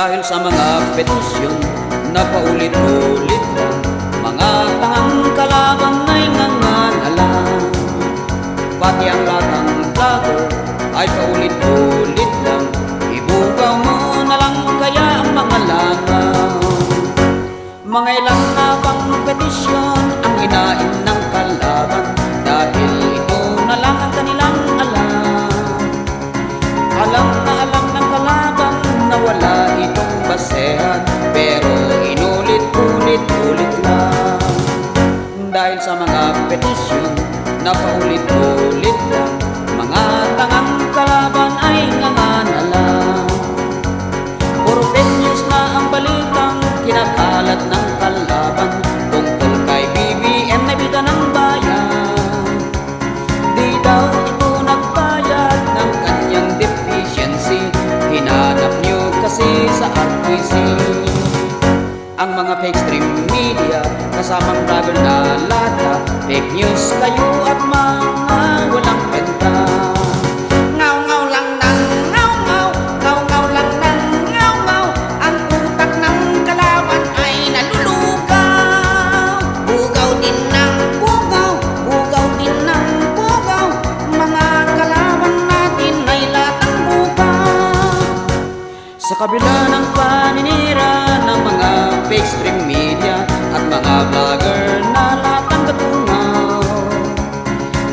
Dahil sa mga petisyon na paulit-ulit lang, mga tangang kalaban ay nanganalang. Pati ang latang vlogger ay paulit-ulit lang, ibugaw mo na lang kaya ang mga langaw. Mga ilang na bang petisyon ang hinain ng kalaban, dahil ito na lang ang kanilang alam. Alam ng kalaban na wala itong basehan, pero inulit-ulit lang. Dahil sa mga petisyon na paulit-ulit lang, mga tangang kalaban ay nanganalang. Puro fake news na ang balitang kinakalat ng kalaban tungkol kay BBM na bida ng bayan. Di daw ito nagbayad ng kanyang deficiency, hinanap niyo kasi sa RTC. Ang mga fake stream media kasamang vlogger na lata, fake news kayo at mga walang kwenta. Ngaw-ngaw lang ng ngaw-ngaw, ngaw-ngaw lang ng ngaw-ngaw, ang utak ng kalaban ay nalulugaw. Bugaw din ng bugaw, bugaw din ng bugaw, mga kalaban natin ay latang bugaw. Sa kabila ng paninira ng mga fake stream media at mga vlogger na latang katungaw,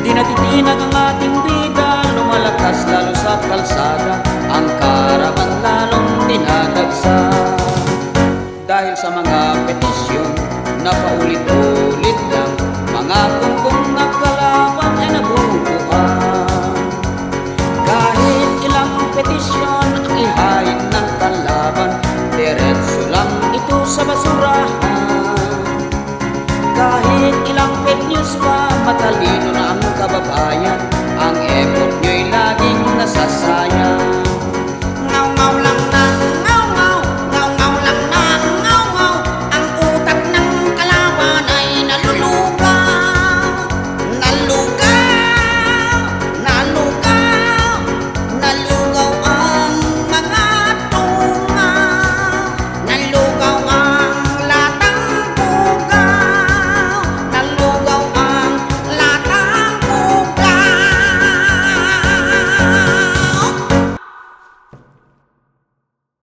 di natitinag ang ating bida, lumalakas lalo sa kalsada, ang karaban lalong dinadagsa. Dahil sa mga petisyon na paulit-ulit lang,